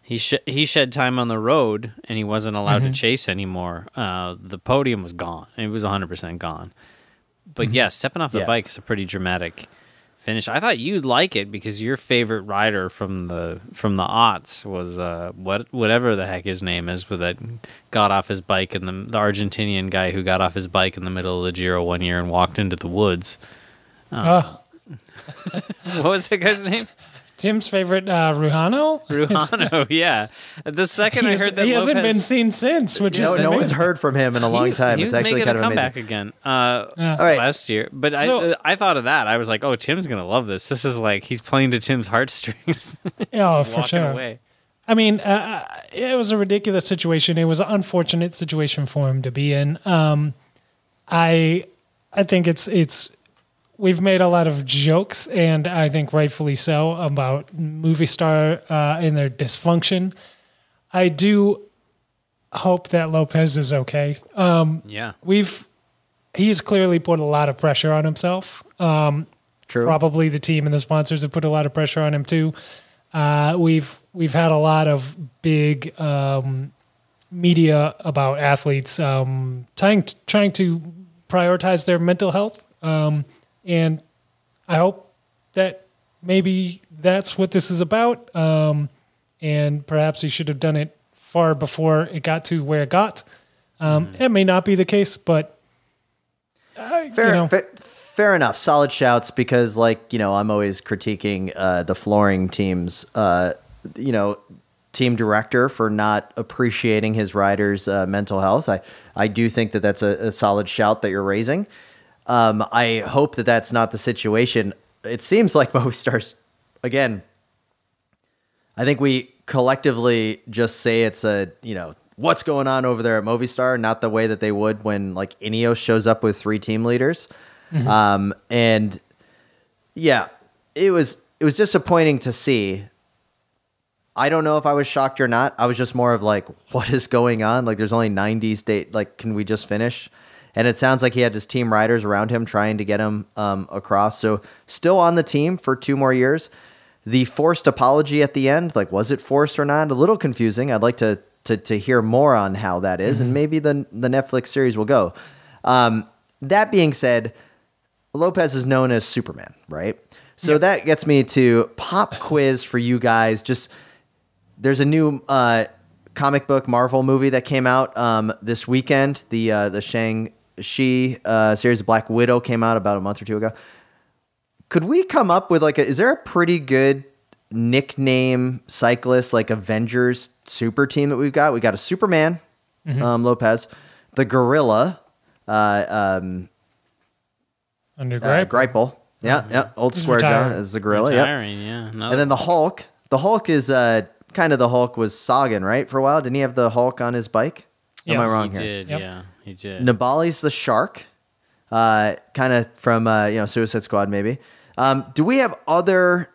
He shed time on the road, and he wasn't allowed to chase anymore. The podium was gone. It was 100% gone. But yeah, stepping off the bike is a pretty dramatic finish. I thought you'd like it because your favorite rider from the aughts was whatever the heck his name is, but that got off his bike, and the Argentinian guy who got off his bike in the middle of the Giro one year and walked into the woods. What was that guy's name? Tim's favorite, Ruhano? Ruhano, yeah. The second I heard that he hasn't Lopez, been seen since, which is no one's heard from him in a long time. He It's was actually making kind a of comeback amazing. again right. last year. But I thought of that. I was like, oh, Tim's going to love this. This is like he's playing to Tim's heartstrings. Oh, for sure. Away. I mean, it was a ridiculous situation. It was an unfortunate situation for him to be in. I think it's we've made a lot of jokes, and I think rightfully so, about movie star and their dysfunction. I do hope that Lopez is okay. Yeah. He's clearly put a lot of pressure on himself. True. Probably the team and the sponsors have put a lot of pressure on him too. We've had a lot of big media about athletes trying to prioritize their mental health. And I hope that maybe that's what this is about. And perhaps he should have done it far before it got to where it got. It may not be the case, but fair enough. Solid shouts because, I'm always critiquing the flooring team's, team director for not appreciating his riders' mental health. I do think that that's a solid shout that you're raising. I hope that that's not the situation. It seems like Movistar's, again, I think we collectively just say it's what's going on over there at Movistar, not the way that they would when Ineos shows up with 3 team leaders. And yeah, it was disappointing to see. I don't know if I was shocked or not. I was just more of what is going on? There's only 90 can we just finish? And it sounds like he had his team riders around him trying to get him across. So still on the team for 2 more years. The forced apology at the end, was it forced or not? A little confusing. I'd like to hear more on how that is, and maybe the Netflix series will go. That being said, Lopez is known as Superman, right? So that gets me to pop quiz for you guys. There's a new comic book Marvel movie that came out this weekend. The Shang-Chi series of Black Widow came out about a month or 2 ago. Could we come up with is there a pretty good nickname cyclist, Avengers super team that we've got? We got a Superman, Lopez, the Gorilla, under Greipel. Yeah, old square jaw as the Gorilla. Retiring, yeah. And then the Hulk. The Hulk is kind of the Hulk was Sagan, right? For a while, didn't he have the Hulk on his bike? Am I wrong here? He did, yeah, he did. Nibali's the Shark, kind of from Suicide Squad, maybe. Do we have other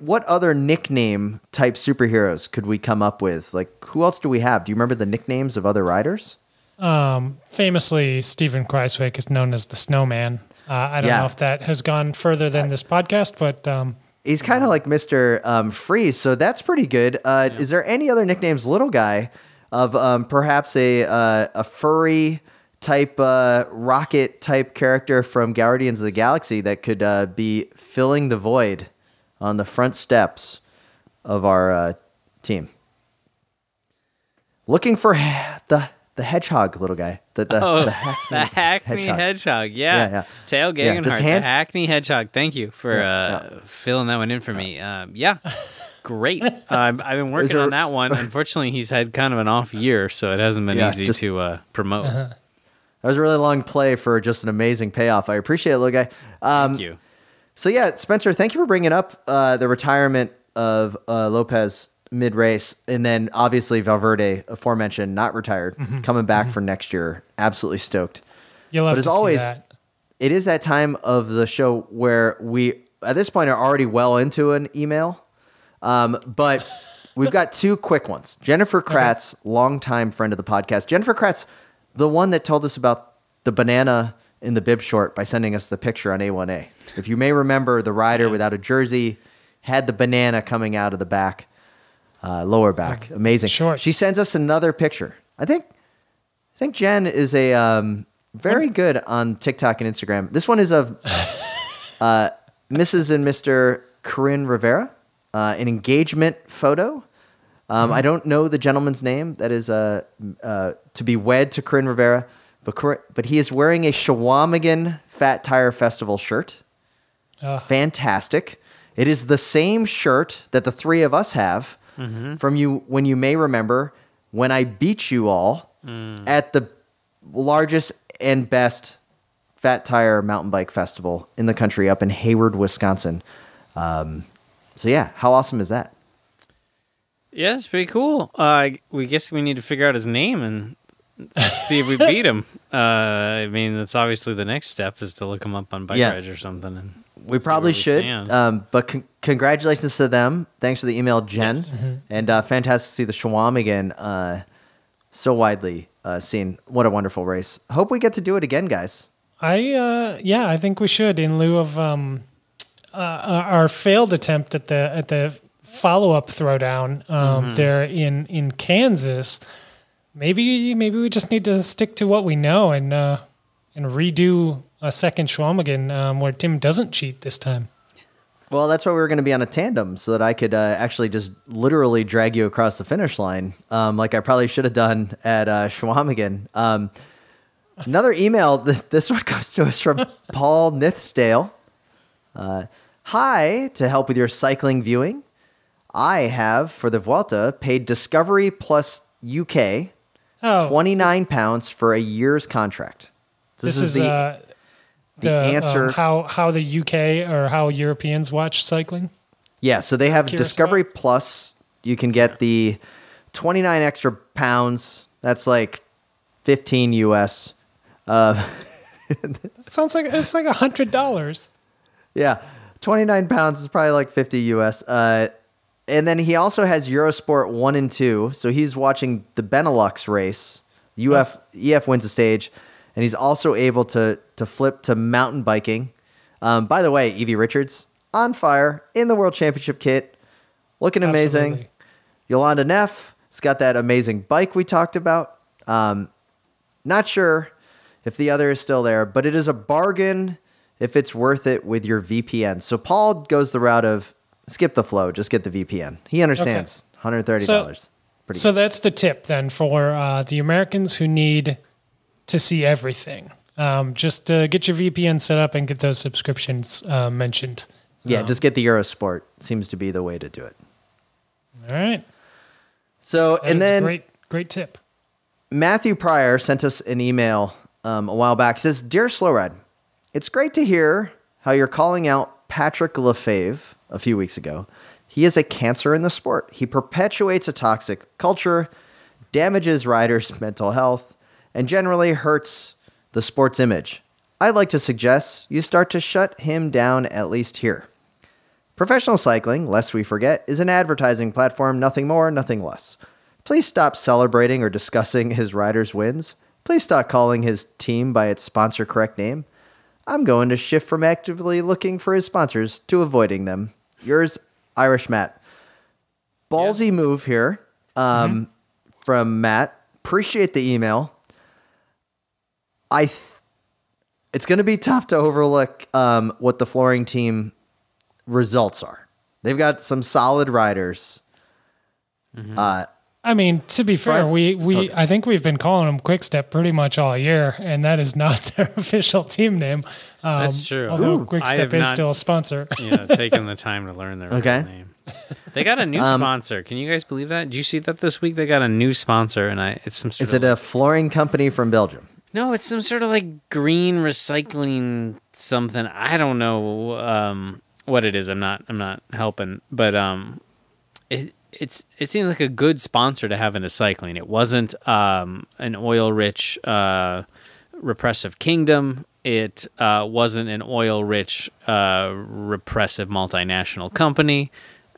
what other nickname type superheroes could we come up with? Who else do we have? Do you remember the nicknames of other riders? Famously, Stephen Kreiswijk is known as the Snowman. I don't know if that has gone further than this podcast, but he's kind of like Mr. Freeze, so that's pretty good. Is there any other nicknames, little guy, of perhaps a furry type rocket type character from Guardians of the Galaxy that could be filling the void on the front steps of our team? Looking for the hedgehog, little guy. The Hackney hedgehog. Yeah. Tail Gegenhardt, the Hackney hedgehog. Thank you for filling that one in for me. Great. I've been working on that one. Unfortunately, he's had kind of an off year, so it hasn't been easy to promote. That was a really long play for just an amazing payoff. I appreciate it, little guy. Thank you. So yeah, Spencer, thank you for bringing up the retirement of Lopez mid-race, and then obviously Valverde, aforementioned, not retired, coming back for next year. Absolutely stoked. You'll have but as to always, see that. It is that time of the show where we, at this point, are already well into an email, but we've got 2 quick ones. Jennifer Kratz, longtime friend of the podcast. Jennifer Kratz, the one that told us about the banana in the bib short by sending us the picture on A1A. If you may remember, the rider without a jersey had the banana coming out of the back. lower back. Amazing. Shorts. She sends us another picture. I think Jen is a very good on TikTok and Instagram. This one is of Mrs. and Mr. Corinne Rivera, an engagement photo. I don't know the gentleman's name. That is to be wed to Corinne Rivera, but he is wearing a Shawamigan Fat Tire Festival shirt. Fantastic. It is the same shirt that the three of us have from you when you may remember when I beat you all at the largest and best Fat Tire mountain bike festival in the country up in Hayward, Wisconsin. So yeah, how awesome is that? Yeah, it's pretty cool. We guess we need to figure out his name and see if we beat him. I mean, that's obviously the next step is to look him up on Bike Rage or something. And we probably should. But congratulations to them. Thanks for the email, Jen. Yes. And fantastic to see the Shawamigan so widely seen. What a wonderful race. Hope we get to do it again, guys. I think we should in lieu of our failed attempt at the follow-up throwdown there in Kansas. Maybe we just need to stick to what we know and redo a second Shawamigan where Tim doesn't cheat this time. Well, that's why we were going to be on a tandem so that I could actually just literally drag you across the finish line, like I probably should have done at Shawamigan. Another email. This one comes to us from Paul Nithsdale. Hi, to help with your cycling viewing, I have, for the Vuelta, paid Discovery Plus UK £29 for a year's contract. This is the answer. How the UK or how Europeans watch cycling? Yeah, so they have Discovery Plus. You can get the 29 extra pounds. That's like 15 US. Sounds like it's like $100. Yeah, 29 pounds is probably like 50 US. And then he also has Eurosport 1 and 2. So he's watching the Benelux race. EF wins the stage. And he's also able to flip to mountain biking. By the way, Evie Richards, on fire in the World Championship kit. Looking amazing. Absolutely. Yolanda Neff has got that amazing bike we talked about. Not sure if the other is still there, but it is a bargain if it's worth it with your VPN. So Paul goes the route of skip the flow, just get the VPN. He understands. Okay. $130. So that's the tip then for the Americans who need to see everything. Just get your VPN set up and get those subscriptions mentioned. Yeah, just get the Eurosport. Seems to be the way to do it. All right. So, That is great tip. Matthew Pryor sent us an email a while back. He says, Dear Slowride, it's great to hear how you're calling out Patrick Lefebvre a few weeks ago. He is a cancer in the sport. He perpetuates a toxic culture, damages riders' mental health, and generally hurts the sport's image. I'd like to suggest you start to shut him down at least here. Professional cycling, lest we forget, is an advertising platform, nothing more, nothing less. Please stop celebrating or discussing his riders' wins. Please stop calling his team by its sponsor correct name. I'm going to shift from actively looking for his sponsors to avoiding them. Yours, Irish Matt. Ballsy move here from Matt. Appreciate the email. It's going to be tough to overlook what the flooring team results are. They've got some solid riders. I mean, to be fair, I think we've been calling them Quickstep pretty much all year, and that is not their official team name. That's true. Although Quickstep is still a sponsor. Taking the time to learn their real name. They got a new sponsor. Can you guys believe that? Did you see that this week? They got a new sponsor, and it's some sort of... Is it a flooring company from Belgium? No, it's some sort of like green recycling something. I don't know what it is. I'm not helping, but it seems like a good sponsor to have into cycling. It wasn't an oil-rich repressive kingdom. It wasn't an oil-rich repressive multinational company.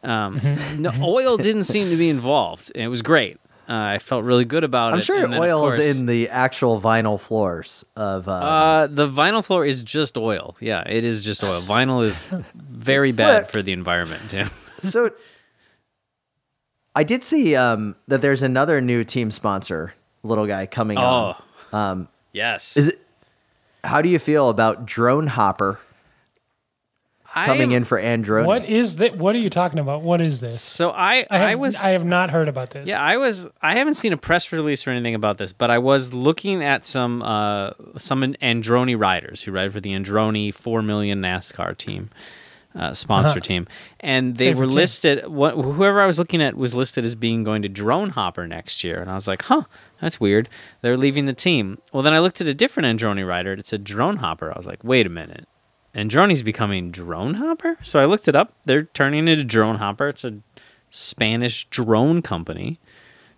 No, oil didn't seem to be involved. It was great. I felt really good about it. I'm sure oil is in the actual vinyl floors of... the vinyl floor is just oil. Yeah, it is just oil. Vinyl is very bad for the environment. Yeah. So... I did see that there's another new team sponsor, little guy, coming on. Yes. How do you feel about Drone Hopper coming in for Android? What is that? What are you talking about? What is this? So I have not heard about this. Yeah, I haven't seen a press release or anything about this, but I was looking at some Androni riders who ride for the Androni 4 million NASCAR team, sponsor team, and they were listed. Whoever I was looking at was listed as being going to Drone Hopper next year, and I was like, huh, that's weird. They're leaving the team. Well, then I looked at a different Androni rider. It said Drone Hopper. I was like, wait a minute. Androni's becoming Drone Hopper? So I looked it up. They're turning into Drone Hopper. It's a Spanish drone company.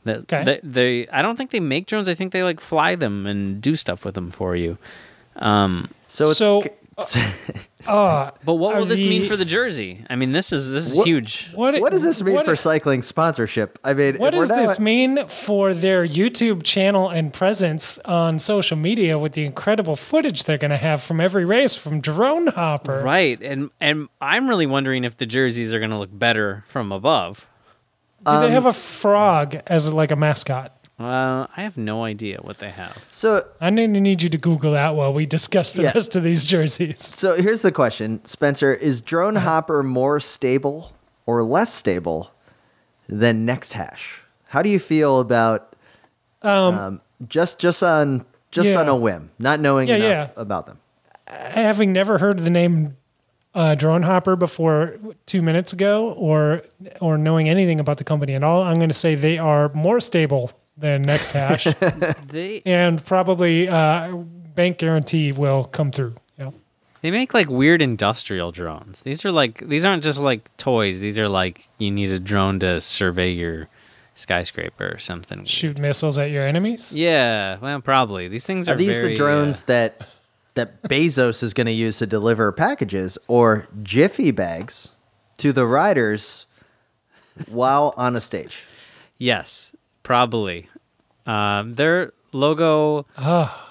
They I don't think they make drones. I think they like fly them and do stuff with them for you. But what will this mean for the jersey? I mean, this is huge. What does this mean for cycling sponsorship? I mean, what does this mean for their YouTube channel and presence on social media with the incredible footage they're going to have from every race from Drone Hopper? Right, and I'm really wondering if the jerseys are going to look better from above. Do they have a frog as like a mascot? I have no idea what they have. So I need you to Google that while we discuss the rest of these jerseys. So here's the question, Spencer: is Drone Hopper more stable or less stable than Next Hash? How do you feel about just on a whim, not knowing enough about them? Having never heard the name Drone Hopper before 2 minutes ago, or knowing anything about the company at all, I'm going to say they are more stable than Next Hash, and probably bank guarantee will come through. Yeah. They make like weird industrial drones. These aren't just like toys. These are like you need a drone to survey your skyscraper or something. Shoot missiles at your enemies? Yeah, well, probably. These things are these the drones that Bezos is going to use to deliver packages or Jiffy bags to the riders while on a stage? Yes, probably. Their logo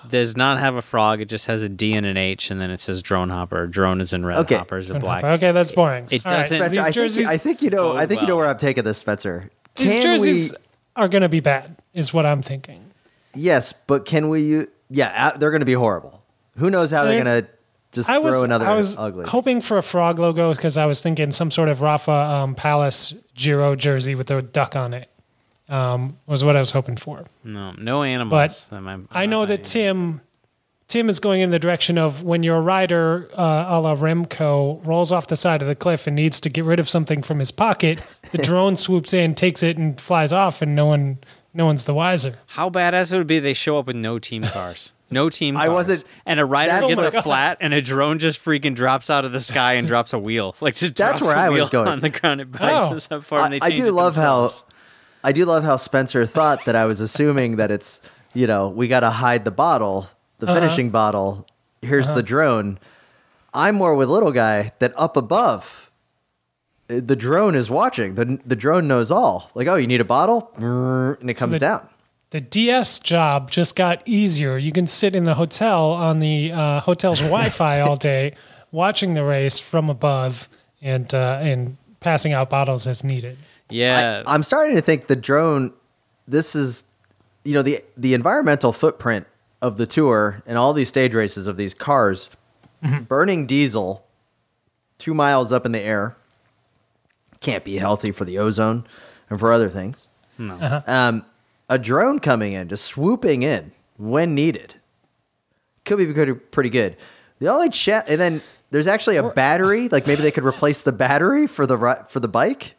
does not have a frog. It just has a D and an H, and then it says Drone Hopper. Drone is in red, Hopper is in black. Okay, that's boring. It doesn't. Spencer, these jerseys, I think you know where I'm taking this, Spencer. These jerseys are going to be bad, is what I'm thinking. Yes, but can we? Yeah, they're going to be horrible. Who knows how they're going to just throw another ugly? I was hoping for a frog logo because I was thinking some sort of Rafa Palace Giro jersey with a duck on it. Was what I was hoping for. No animals. But I know that Tim is going in the direction of when your rider, a la Remco, rolls off the side of the cliff and needs to get rid of something from his pocket, the drone swoops in, takes it, and flies off, and no one's the wiser. How badass it would be they show up with no team cars. No team cars. And a rider gets a flat, and a drone just freaking drops out of the sky and drops a wheel. Like just that's drops where I was going on the ground. It bounces up far, and they change I do love how Spencer thought that I was assuming that it's, we got to hide the bottle, the finishing bottle. Here's the drone. I'm more with little guy that up above, the drone is watching. The drone knows all. Like, oh, you need a bottle? And it comes down. The DS job just got easier. You can sit in the hotel on the hotel's Wi-Fi all day, watching the race from above and passing out bottles as needed. Yeah. I'm starting to think the drone, this is, the environmental footprint of the tour and all these stage races of these cars burning diesel 2 miles up in the air can't be healthy for the ozone and for other things. No. A drone coming in, just swooping in when needed, could be pretty good. The only and then there's actually a battery. Like maybe they could replace the battery for the bike.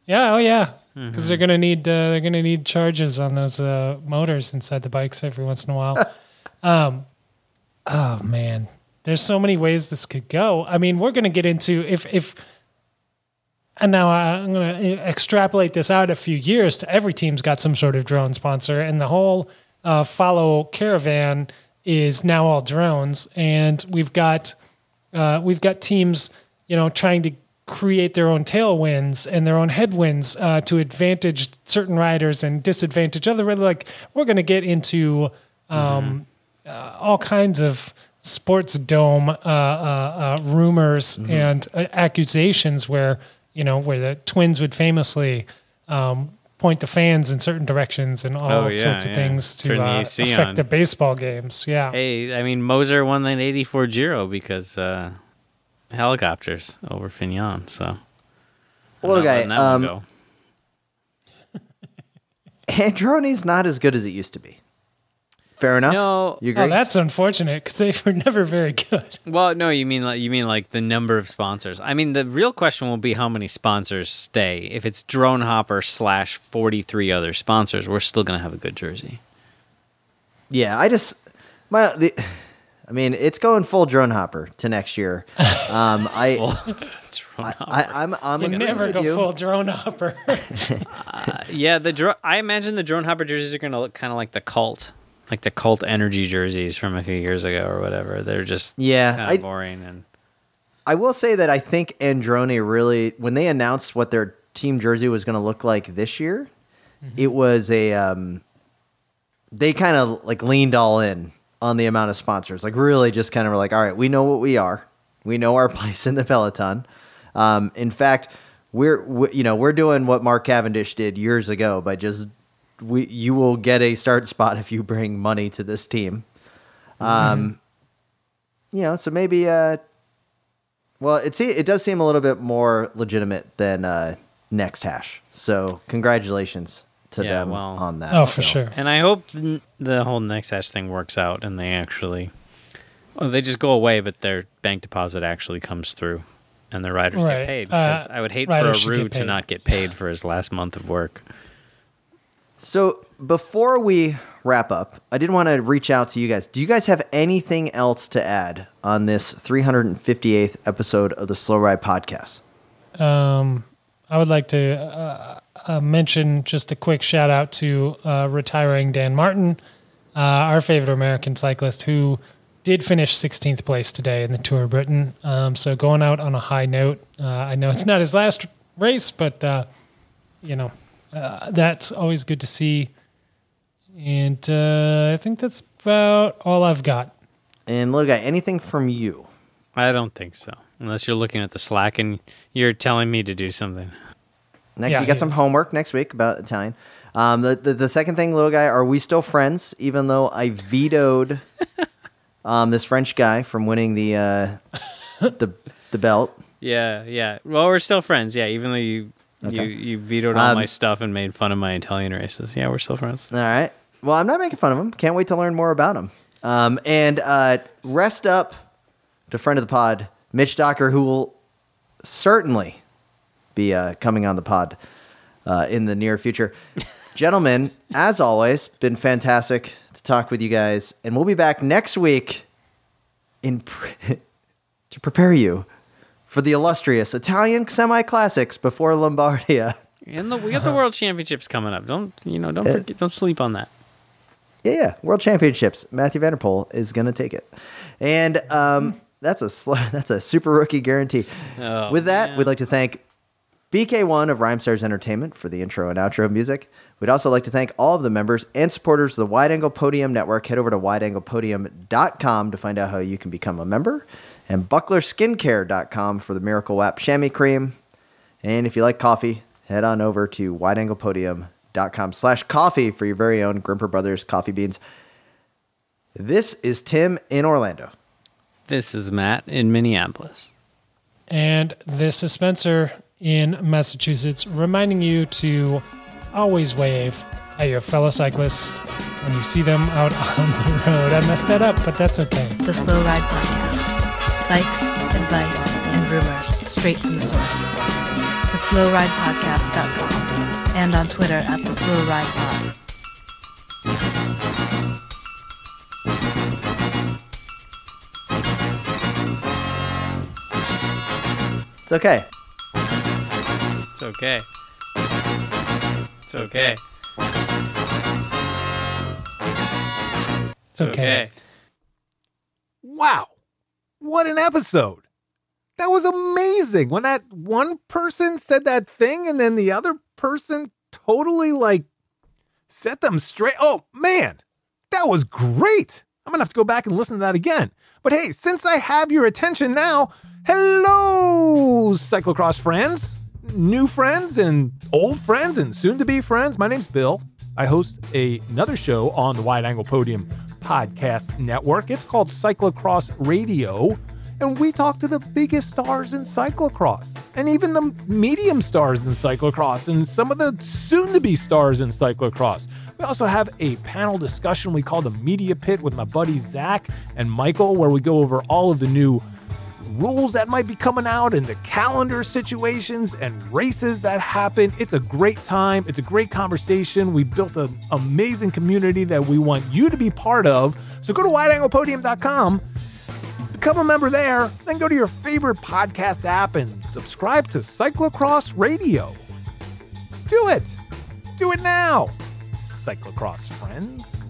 Yeah, because they're gonna need charges on those motors inside the bikes every once in a while. Oh man, there's so many ways this could go. I mean, we're gonna get into if. And now I'm going to extrapolate this out a few years to every team's got some sort of drone sponsor, and the whole follow caravan is now all drones, and we've got teams, trying to create their own tailwinds and their own headwinds to advantage certain riders and disadvantage other riders. Like we're going to get into all kinds of sports dome rumors and accusations where the Twins would famously point the fans in certain directions and all sorts of things to Turn the AC affect on. the baseball games. Yeah. Hey, I mean, Moser won that 84 Giro because helicopters over Fignon. So, Little guy, letting that one go. Androni's not as good as it used to be. Fair enough. No. You agree? Oh, that's unfortunate because they were never very good. Well, no, you mean like the number of sponsors. I mean, the real question will be how many sponsors stay. If it's Drone Hopper / 43 other sponsors, we're still gonna have a good jersey. Yeah, I mean, it's going full Drone Hopper to next year. Drone Hopper. I'm You agreeing never with go you. full drone hopper. Yeah, I imagine the Drone Hopper jerseys are gonna look kind of like the Cult Energy jerseys from a few years ago or whatever. They're just kind of boring. And I will say that I think Androni really, when they announced what their team jersey was going to look like this year, it was they kind of like leaned all in on the amount of sponsors. Like really just kind of were like, all right, we know what we are. We know our place in the peloton. In fact, we're doing what Mark Cavendish did years ago by just you will get a start spot if you bring money to this team. So maybe it does seem a little bit more legitimate than Next Hash. So congratulations to them on that. Oh, for sure. And I hope the whole Next Hash thing works out and they actually they just go away, but their bank deposit actually comes through and the riders get paid. Because I would hate for Aru to not get paid for his last month of work. So before we wrap up, I did want to reach out to you guys. Do you guys have anything else to add on this 358th episode of the Slow Ride Podcast? I would like to mention just a quick shout out to retiring Dan Martin, our favorite American cyclist who did finish 16th place today in the Tour of Britain. So going out on a high note. I know it's not his last race, but that's always good to see. And I think that's about all I've got. And little guy, anything from you? I don't think so. Unless you're looking at the Slack and you're telling me to do something. You got some homework next week about Italian. The second thing, little guy, are we still friends? Even though I vetoed this French guy from winning the belt. Yeah. Well, we're still friends. Yeah, even though you vetoed all my stuff and made fun of my Italian races. Yeah, we're still friends. All right. Well, I'm not making fun of him. Can't wait to learn more about him. And rest up to friend of the pod, Mitch Docker, who will certainly be coming on the pod in the near future. Gentlemen, as always, been fantastic to talk with you guys. And we'll be back next week to prepare you for the illustrious Italian semi-classics before Lombardia. And we got the World Championships coming up. Don't forget, don't sleep on that. Yeah. World Championships. Matthew Van Der Poel is going to take it. And that's a super rookie guarantee. With that, we'd like to thank BK1 of Rhymestars Entertainment for the intro and outro music. We'd also like to thank all of the members and supporters of the Wide Angle Podium Network. Head over to wideanglepodium.com to find out how you can become a member. And bucklerskincare.com for the Miracle Wap chamois cream. And if you like coffee, head on over to wideanglepodium.com/coffee for your very own Grimper Brothers coffee beans. This is Tim in Orlando. This is Matt in Minneapolis. And this is Spencer in Massachusetts, reminding you to always wave at your fellow cyclists when you see them out on the road. I messed that up, but that's okay. The Slow Ride Podcast. Bikes, advice, and rumors straight from the source. TheSlowRidePodcast.com and on Twitter at TheSlowRidePod. It's okay. It's okay. It's okay. It's okay. Wow. What an episode. That was amazing. When that one person said that thing and then the other person totally set them straight. Oh, man, that was great. I'm going to have to go back and listen to that again. But hey, since I have your attention now, hello, cyclocross friends. new friends and old friends and soon-to-be friends. My name's Bill. I host another show on the Wide Angle Podium podcast network. It's called Cyclocross Radio, and we talk to the biggest stars in cyclocross, and even the medium stars in cyclocross, and some of the soon-to-be stars in cyclocross. We also have a panel discussion we call the Media Pit with my buddies Zach and Michael, where we go over all of the new rules that might be coming out and the calendar situations and races that happen. It's a great time. It's a great conversation. We built an amazing community that we want you to be part of. So go to wideanglepodium.com, become a member there, then go to your favorite podcast app and subscribe to Cyclocross Radio. Do it. Do it now, cyclocross friends.